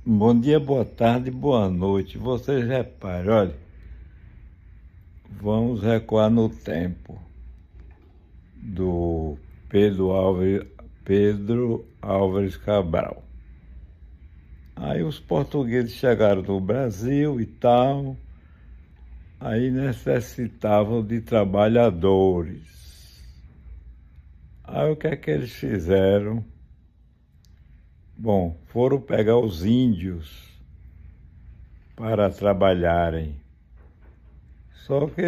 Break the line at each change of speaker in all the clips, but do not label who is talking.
Bom dia, boa tarde, boa noite. Vocês reparem, olha, vamos recuar no tempo do Pedro Álvares Cabral. Aí os portugueses chegaram no Brasil e tal, aí necessitavam de trabalhadores. Aí o que é que eles fizeram? Bom, foram pegar os índios para trabalharem. Só que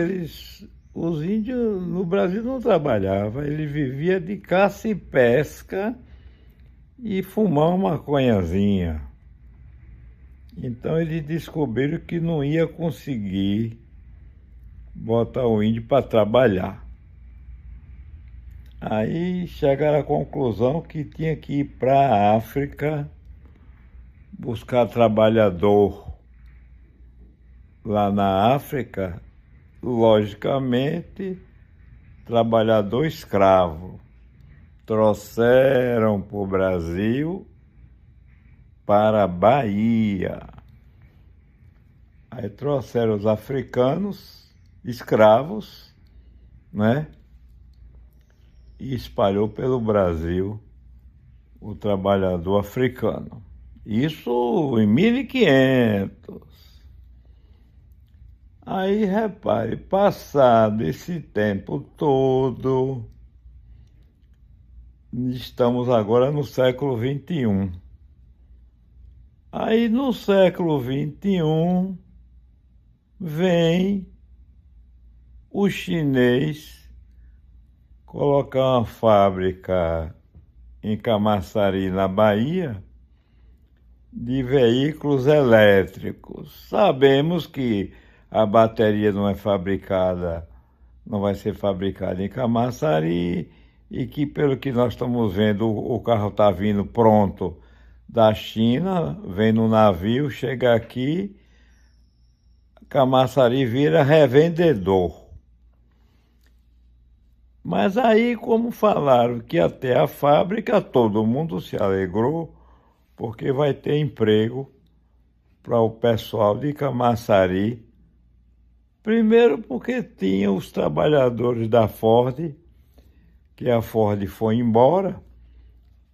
os índios no Brasil não trabalhavam, ele vivia de caça e pesca e fumar uma maconhazinha. Então eles descobriram que não ia conseguir botar o índio para trabalhar. Aí chegaram à conclusão que tinha que ir para a África buscar trabalhador. Lá na África, logicamente, trabalhador escravo. Trouxeram para o Brasil, para a Bahia. Aí trouxeram os africanos, escravos, né? E espalhou pelo Brasil o trabalhador africano. Isso em 1500. Aí, repare, passado esse tempo todo, estamos agora no século XXI. Aí, no século XXI, vem o chinês colocar uma fábrica em Camaçari, na Bahia, de veículos elétricos. Sabemos que a bateria não vai ser fabricada em Camaçari e que, pelo que nós estamos vendo, o carro está vindo pronto da China, vem no navio, chega aqui, Camaçari vira revendedor. Mas aí, como falaram que até a fábrica, todo mundo se alegrou, porque vai ter emprego para o pessoal de Camaçari. Primeiro porque tinha os trabalhadores da Ford, que a Ford foi embora,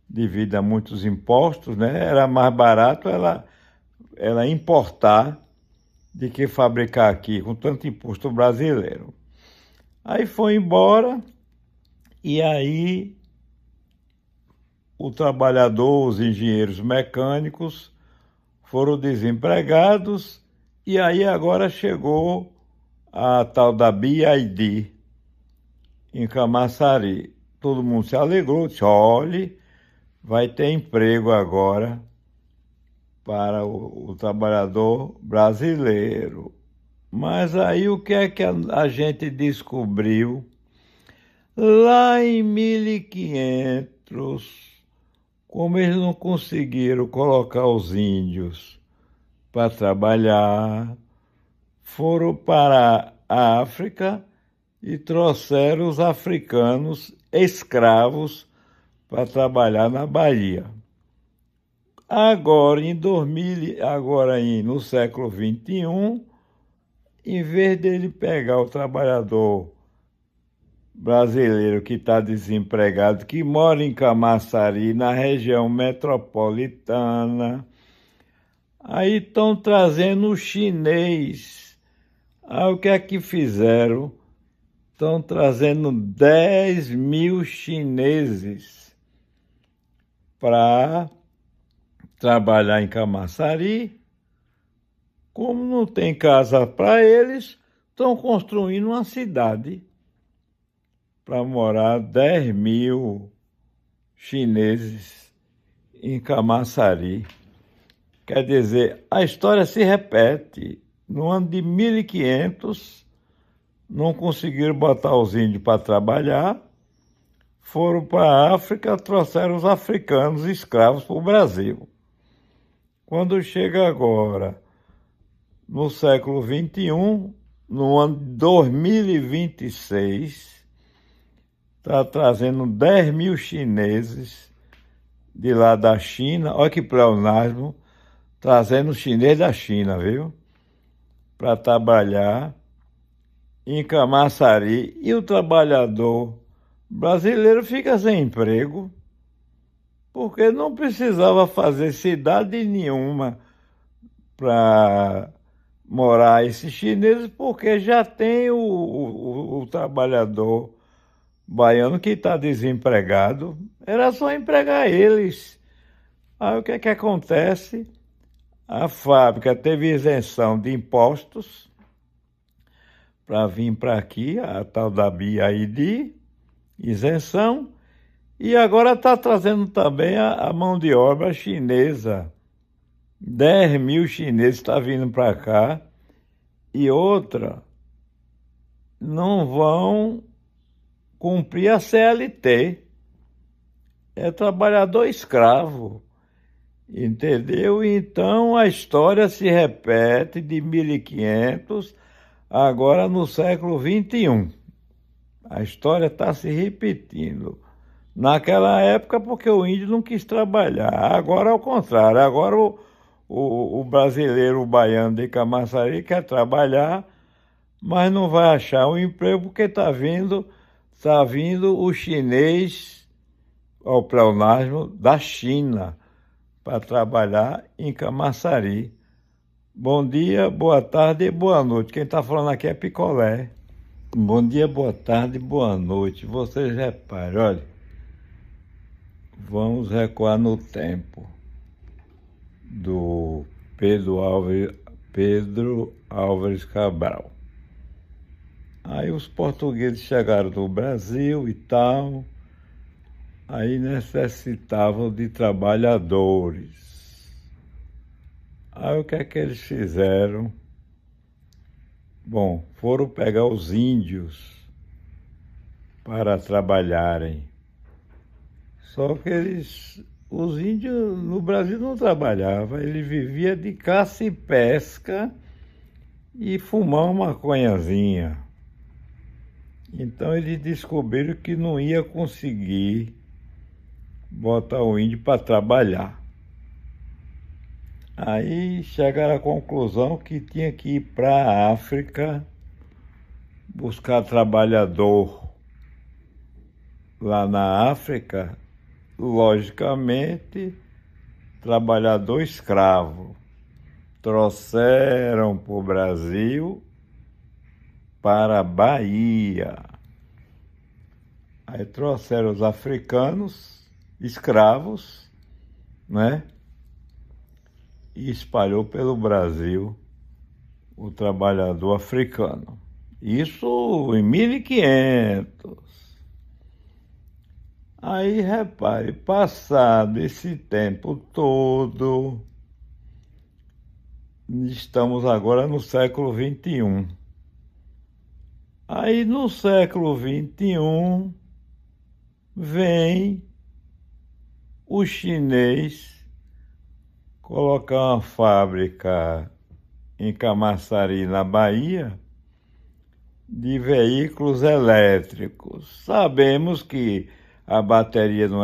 devido a muitos impostos, né? Era mais barato ela importar do que fabricar aqui, com tanto imposto brasileiro. Aí foi embora, e aí o trabalhador, os engenheiros mecânicos foram desempregados, e aí agora chegou a tal da BID em Camaçari. Todo mundo se alegrou, disse, olhe, vai ter emprego agora para o trabalhador brasileiro. Mas aí o que é que a gente descobriu? Lá em 1500, como eles não conseguiram colocar os índios para trabalhar, foram para a África e trouxeram os africanos escravos para trabalhar na Bahia. Agora, no século XXI, em vez dele pegar o trabalhador brasileiro que está desempregado, que mora em Camaçari, na região metropolitana, aí estão trazendo o chinês. Aí o que é que fizeram? Estão trazendo 10 mil chineses para trabalhar em Camaçari. Como não tem casa para eles, estão construindo uma cidade para morar 10 mil chineses em Camaçari. Quer dizer, a história se repete. No ano de 1500, não conseguiram botar os índios para trabalhar, foram para a África, trouxeram os africanos escravos para o Brasil. Quando chega agora, no século XXI, no ano de 2026, está trazendo 10 mil chineses de lá da China, olha que pleonasmo, trazendo chinês da China, viu? Para trabalhar em Camaçari. E o trabalhador brasileiro fica sem emprego, porque não precisava fazer cidade nenhuma para morar esses chineses, porque já tem o trabalhador baiano que está desempregado, era só empregar eles. Aí o que é que acontece? A fábrica teve isenção de impostos para vir para aqui, a tal da BID, isenção, e agora está trazendo também a mão de obra chinesa. 10 mil chineses estão vindo para cá, e outra, não vão cumprir a CLT. É trabalhador escravo, entendeu? Então a história se repete de 1500, agora no século XXI. A história está se repetindo. Naquela época, porque o índio não quis trabalhar. Agora é o contrário. Agora o brasileiro, o baiano de Camaçari quer trabalhar, mas não vai achar um emprego porque está vindo o chinês, o pleonasmo da China, para trabalhar em Camaçari. Bom dia, boa tarde e boa noite. Quem está falando aqui é Picolé. Bom dia, boa tarde, boa noite. Vocês reparem, olha, vamos recuar no tempo do Pedro Álvares Cabral. Aí os portugueses chegaram do Brasil e tal, aí necessitavam de trabalhadores. Aí o que é que eles fizeram? Bom, foram pegar os índios para trabalharem. Só que os índios no Brasil não trabalhavam, eles viviam de caça e pesca e fumar uma maconhazinha. Então eles descobriram que não ia conseguir botar o índio para trabalhar. Aí chegaram à conclusão que tinha que ir para a África buscar trabalhador. Lá na África, logicamente, trabalhador escravo. Trouxeram para o Brasil, para a Bahia. Aí trouxeram os africanos, escravos, né? E espalhou pelo Brasil o trabalhador africano. Isso em 1500. Aí, repare, passado esse tempo todo, estamos agora no século XXI. Aí, no século XXI, vem o chinês colocar uma fábrica em Camaçari, na Bahia, de veículos elétricos. Sabemos que a bateria não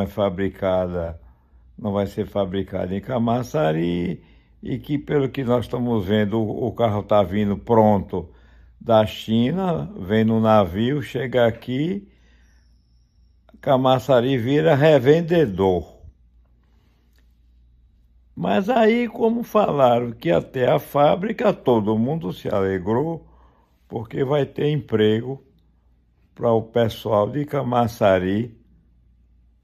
vai ser fabricada em Camaçari, e que, pelo que nós estamos vendo, o carro está vindo pronto da China, vem no navio, chega aqui, Camaçari vira revendedor. Mas aí, como falaram que até a fábrica, todo mundo se alegrou, porque vai ter emprego para o pessoal de Camaçari.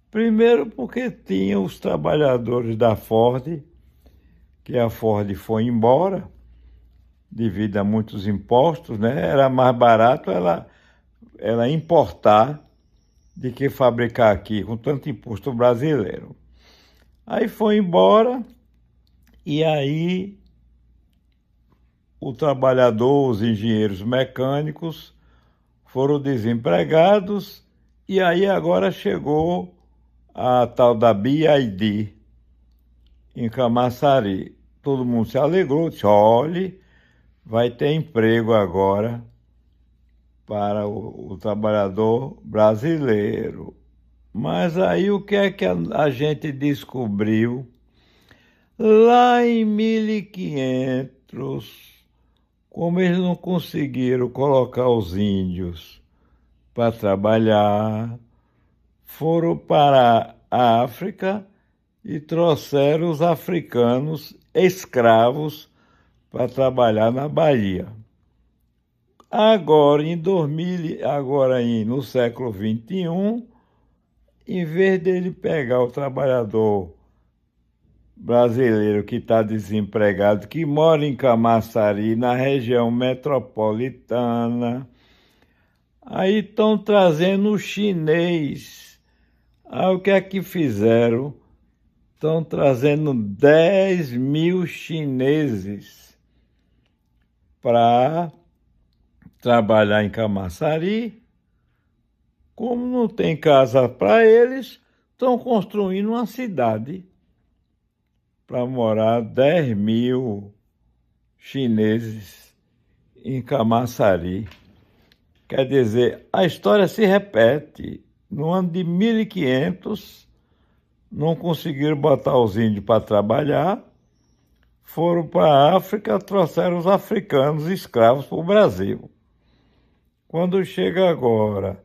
Primeiro porque tinha os trabalhadores da Ford, que a Ford foi embora, devido a muitos impostos, né? Era mais barato ela importar do que fabricar aqui, com tanto imposto brasileiro. Aí foi embora, e aí o trabalhador, os engenheiros mecânicos foram desempregados, e aí agora chegou a tal da BID em Camaçari. Todo mundo se alegrou, disse, olhe, vai ter emprego agora para o trabalhador brasileiro. Mas aí o que é que a gente descobriu? Lá em 1500, como eles não conseguiram colocar os índios para trabalhar, foram para a África e trouxeram os africanos escravos para trabalhar na Bahia. Agora, no século XXI, em vez dele pegar o trabalhador brasileiro que está desempregado, que mora em Camaçari, na região metropolitana, aí estão trazendo o chinês. Aí o que é que fizeram? Estão trazendo 10 mil chineses para trabalhar em Camaçari. Como não tem casa para eles, estão construindo uma cidade para morar 10 mil chineses em Camaçari. Quer dizer, a história se repete. No ano de 1500, não conseguiram botar os índios para trabalhar, foram para a África, trouxeram os africanos escravos para o Brasil. Quando chega agora,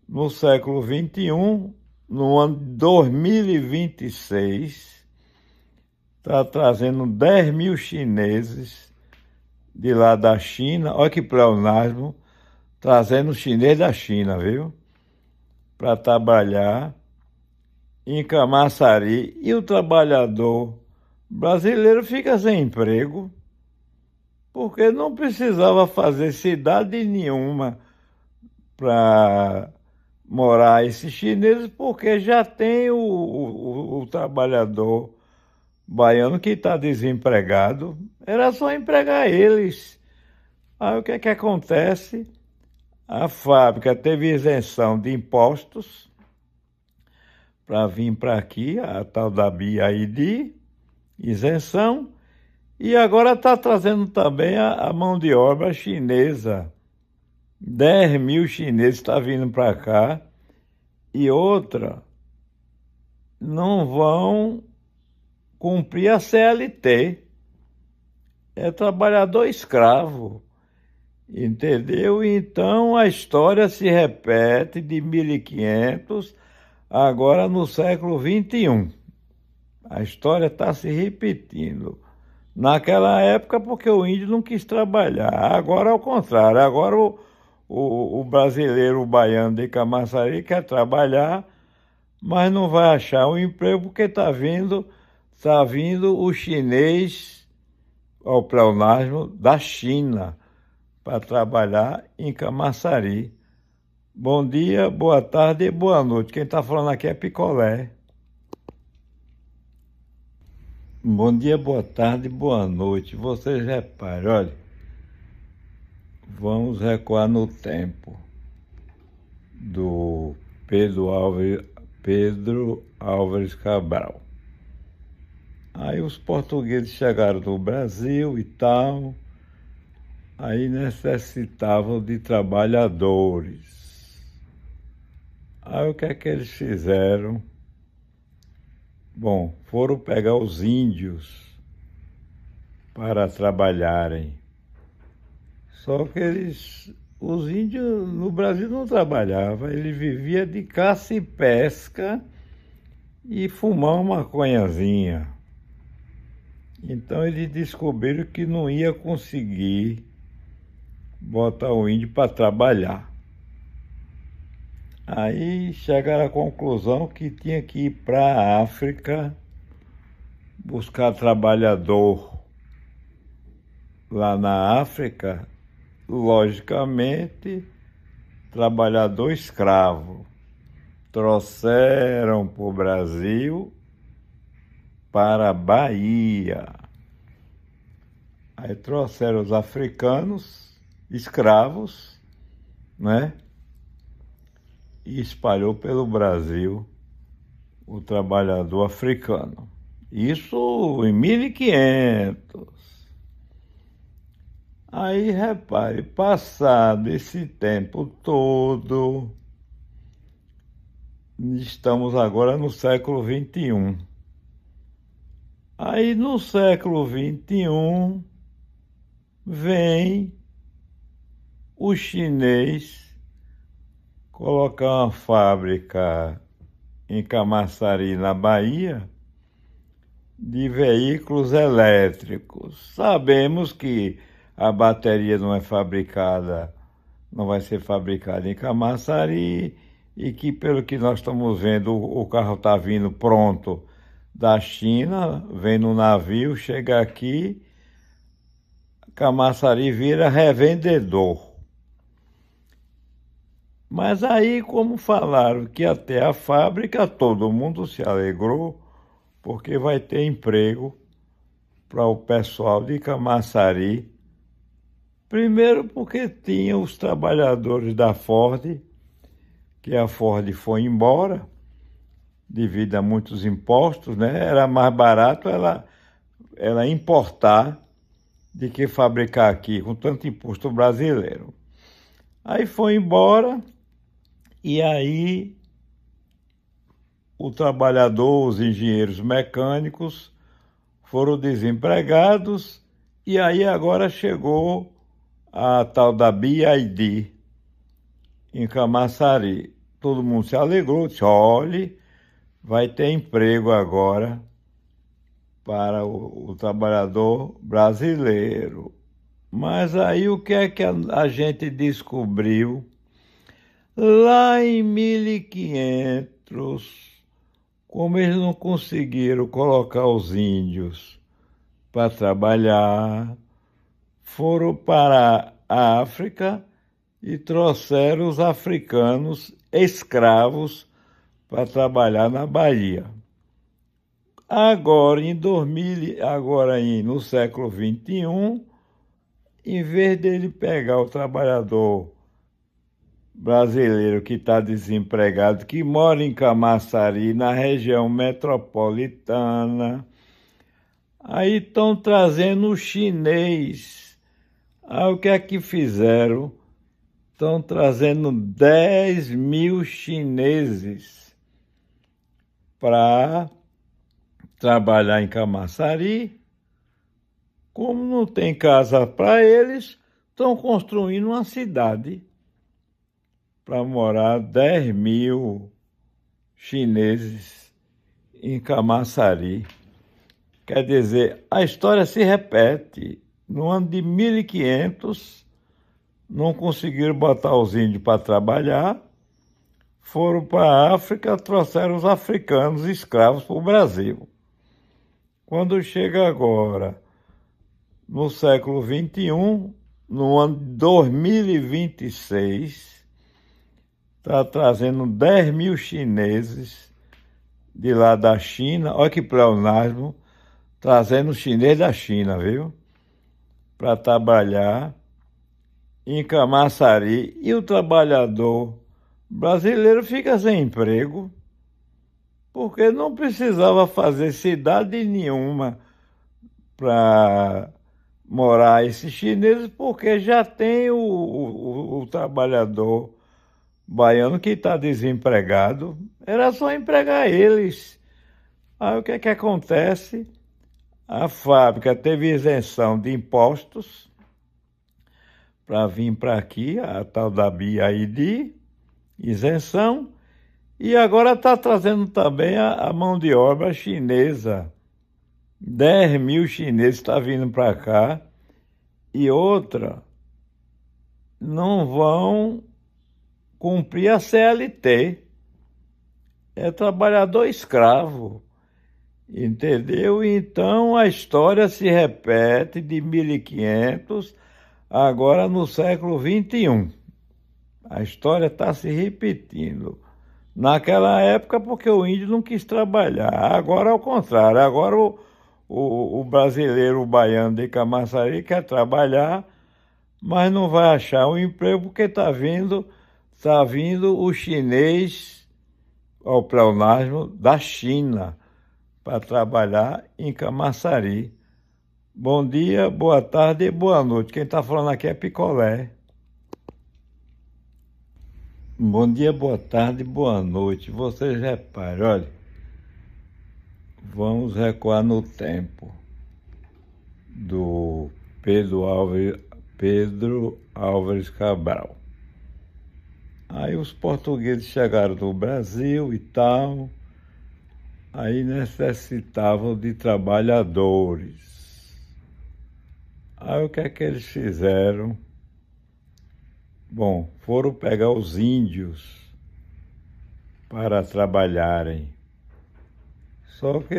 no século XXI, no ano de 2026, está trazendo 10 mil chineses de lá da China, olha que pleonasmo, trazendo chinês da China, viu? Para trabalhar em Camaçari, e o trabalhador brasileiro fica sem emprego, porque não precisava fazer cidade nenhuma para morar esses chineses, porque já tem o trabalhador baiano que está desempregado, era só empregar eles. Aí o que é que acontece? A fábrica teve isenção de impostos para vir para aqui, a tal da BID, isenção, e agora está trazendo também a mão de obra chinesa. 10 mil chineses estão vindo para cá, e outra, não vão cumprir a CLT. É trabalhador escravo. Entendeu? Então a história se repete de 1500, agora no século XXI. A história está se repetindo. Naquela época, porque o índio não quis trabalhar. Agora é o contrário. Agora o brasileiro, o baiano de Camaçari quer trabalhar, mas não vai achar um emprego porque está vindo o chinês, o pleonasmo, da China, para trabalhar em Camaçari. Bom dia, boa tarde e boa noite. Quem está falando aqui é Picolé. Bom dia, boa tarde, boa noite. Vocês reparem, olha, vamos recuar no tempo do Pedro Álvares Cabral. Aí os portugueses chegaram do Brasil e tal, aí necessitavam de trabalhadores. Aí o que é que eles fizeram? Bom, foram pegar os índios para trabalharem. Só que os índios no Brasil não trabalhavam, eles viviam de caça e pesca e fumar uma maconhazinha. Então eles descobriram que não ia conseguir botar o índio para trabalhar. Aí chegaram à conclusão que tinha que ir para a África buscar trabalhador. Lá na África, logicamente, trabalhador escravo. Trouxeram para o Brasil, para a Bahia. Aí trouxeram os africanos, escravos, né? E espalhou pelo Brasil o trabalhador africano. Isso em 1500. Aí, repare, passado esse tempo todo, estamos agora no século XXI. Aí no século XXI vem o chinês colocar uma fábrica em Camaçari, na Bahia, de veículos elétricos. Sabemos que a bateria não é fabricada, não vai ser fabricada em Camaçari e que, pelo que nós estamos vendo, o carro está vindo pronto da China, vem no navio, chega aqui, Camaçari vira revendedor. Mas aí, como falaram que até a fábrica, todo mundo se alegrou, porque vai ter emprego para o pessoal de Camaçari. Primeiro porque tinha os trabalhadores da Ford, que a Ford foi embora, devido a muitos impostos, né? Era mais barato ela importar do que fabricar aqui, com tanto imposto brasileiro. Aí foi embora, e aí o trabalhador, os engenheiros mecânicos foram desempregados, e aí agora chegou a tal da BYD em Camaçari. Todo mundo se alegrou, disse, olhe, vai ter emprego agora para o trabalhador brasileiro. Mas aí o que é que a gente descobriu? Lá em 1500, como eles não conseguiram colocar os índios para trabalhar, foram para a África e trouxeram os africanos escravos para trabalhar na Bahia. Agora, no século XXI, em vez dele pegar o trabalhador brasileiro que está desempregado, que mora em Camaçari, na região metropolitana, aí estão trazendo o chinês. Aí o que é que fizeram? Estão trazendo 10 mil chineses para trabalhar em Camaçari. Como não tem casa para eles, estão construindo uma cidade para morar 10 mil chineses em Camaçari. Quer dizer, a história se repete. No ano de 1500, não conseguiram botar os índios para trabalhar, foram para a África, trouxeram os africanos escravos para o Brasil. Quando chega agora, no século XXI, no ano de 2026, está trazendo 10 mil chineses de lá da China. Olha que pleonasmo, trazendo os chineses da China, viu? Para trabalhar em Camaçari, e o trabalhador brasileiro fica sem emprego, porque não precisava fazer cidade nenhuma para morar esses chineses, porque já tem o trabalhador baiano que está desempregado, era só empregar eles. Aí o que é que acontece? A fábrica teve isenção de impostos para vir para aqui, a tal da BID, isenção, e agora está trazendo também a mão de obra chinesa. 10 mil chineses estão vindo para cá, e outra, não vão cumprir a CLT. É trabalhador escravo, entendeu? Então a história se repete de 1500, agora no século XXI. A história está se repetindo. Naquela época, porque o índio não quis trabalhar. Agora, ao contrário. Agora, o brasileiro, o baiano de Camaçari quer trabalhar, mas não vai achar um emprego porque está vindo o chinês, ao pleonasmo, da China, para trabalhar em Camaçari. Bom dia, boa tarde e boa noite. Quem está falando aqui é Picolé. Bom dia, boa tarde, boa noite. Vocês reparem, olha, Vamos recuar no tempo do Pedro Álvares Cabral. Aí os portugueses chegaram no Brasil e tal, aí necessitavam de trabalhadores. Aí o que é que eles fizeram? Bom, foram pegar os índios para trabalharem. Só que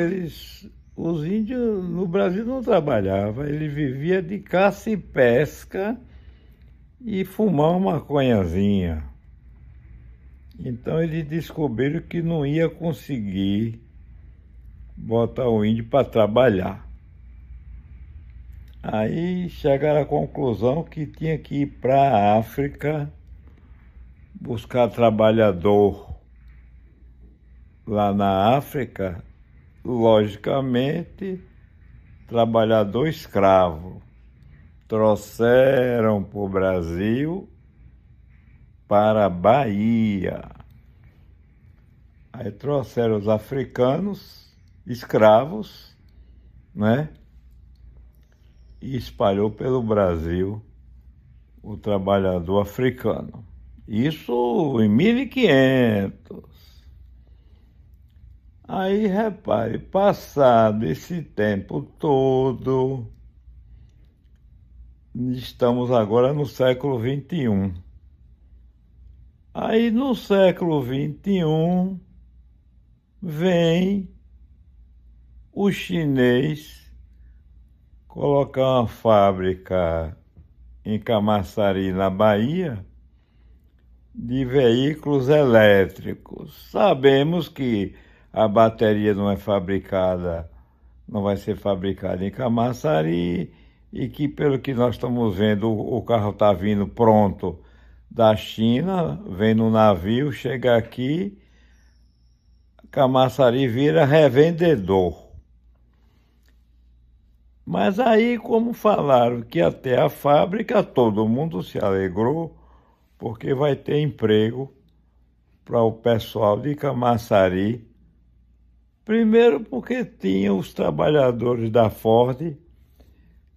os índios no Brasil não trabalhavam, eles viviam de caça e pesca e fumar uma maconhazinha. Então eles descobriram que não ia conseguir botar o índio para trabalhar. Aí chegaram à conclusão que tinha que ir para a África buscar trabalhador. Lá na África, logicamente, trabalhador escravo. Trouxeram para o Brasil, para a Bahia. Aí trouxeram os africanos, escravos, né? E espalhou pelo Brasil o trabalhador africano. Isso em 1500. Aí, repare, passado esse tempo todo, estamos agora no século XXI. Aí, no século XXI, vem o chinês colocar uma fábrica em Camaçari, na Bahia, de veículos elétricos. Sabemos que a bateria não vai ser fabricada em Camaçari, e que, pelo que nós estamos vendo, o carro está vindo pronto da China, vem no navio, chega aqui, Camaçari vira revendedor. Mas aí, como falaram que até a fábrica, todo mundo se alegrou, porque vai ter emprego para o pessoal de Camaçari. Primeiro porque tinha os trabalhadores da Ford,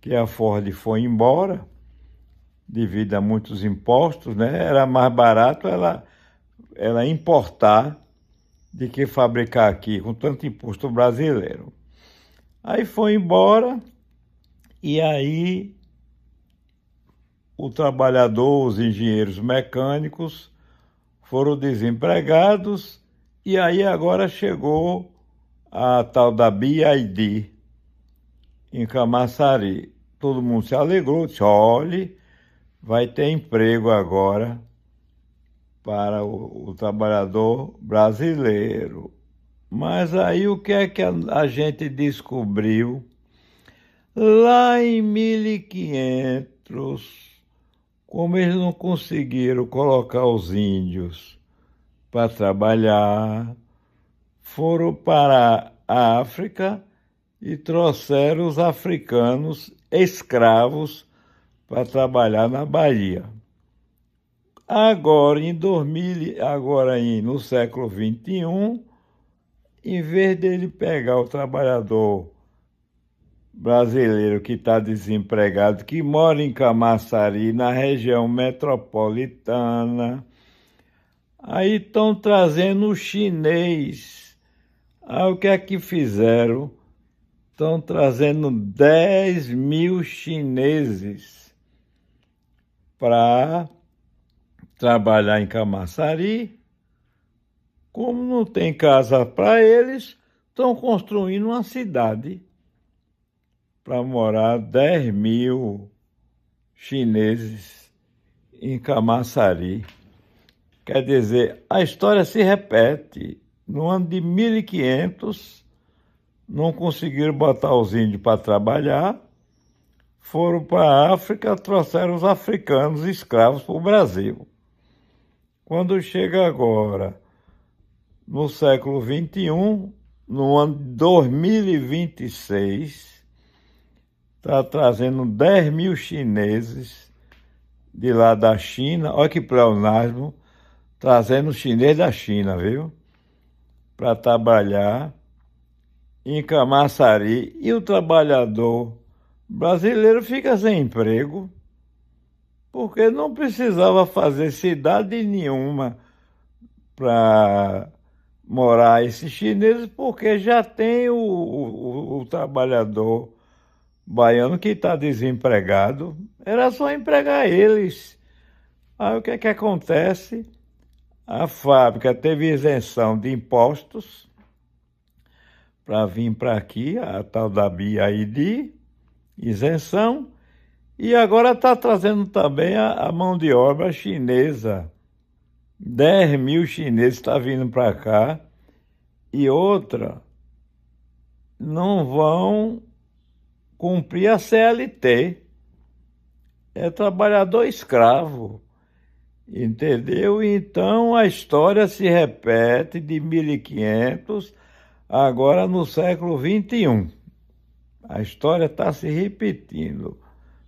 que a Ford foi embora, devido a muitos impostos, né? Era mais barato ela importar do que fabricar aqui, com tanto imposto brasileiro. Aí foi embora, e aí o trabalhador, os engenheiros mecânicos foram desempregados, e aí agora chegou a tal da BID em Camaçari. Todo mundo se alegrou, disse: olhe, vai ter emprego agora para o trabalhador brasileiro. Mas aí o que é que a gente descobriu? Lá em 1500, como eles não conseguiram colocar os índios para trabalhar, foram para a África e trouxeram os africanos escravos para trabalhar na Bahia. Agora, no século XXI, em vez dele pegar o trabalhador brasileiro que está desempregado, que mora em Camaçari, na região metropolitana, aí estão trazendo o chinês. Aí o que é que fizeram? Estão trazendo 10.000 chineses para trabalhar em Camaçari. Como não tem casa para eles, estão construindo uma cidade para morar 10.000 chineses em Camaçari. Quer dizer, a história se repete. No ano de 1500, não conseguiram botar os índios para trabalhar, foram para a África, trouxeram os africanos escravos para o Brasil. Quando chega agora, no século XXI, no ano de 2026, está trazendo 10.000 chineses de lá da China. Olha que pleonasmo, trazendo chinês da China, viu? Para trabalhar em Camaçari e o trabalhador brasileiro fica sem emprego, porque não precisava fazer cidade nenhuma para morar esses chineses, porque já tem o trabalhador baiano que está desempregado, era só empregar eles. Aí o que é que acontece? A fábrica teve isenção de impostos para vir para aqui, a tal da BID, isenção, e agora está trazendo também a mão de obra chinesa. 10 mil chineses estão vindo para cá e outra, não vão cumprir a CLT. É trabalhador escravo, entendeu? Então a história se repete de 1500, agora no século XXI. A história está se repetindo.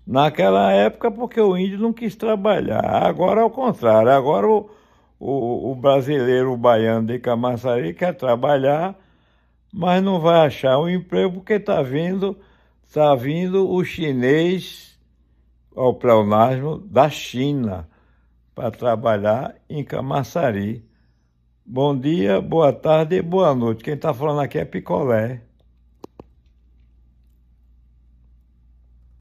Naquela época, porque o índio não quis trabalhar. Agora, ao contrário, agora o brasileiro, o baiano de Camaçari quer trabalhar, mas não vai achar um emprego porque tá vindo o chinês ao pleonasmo da China para trabalhar em Camaçari. Bom dia, boa tarde e boa noite. Quem está falando aqui é Picolé.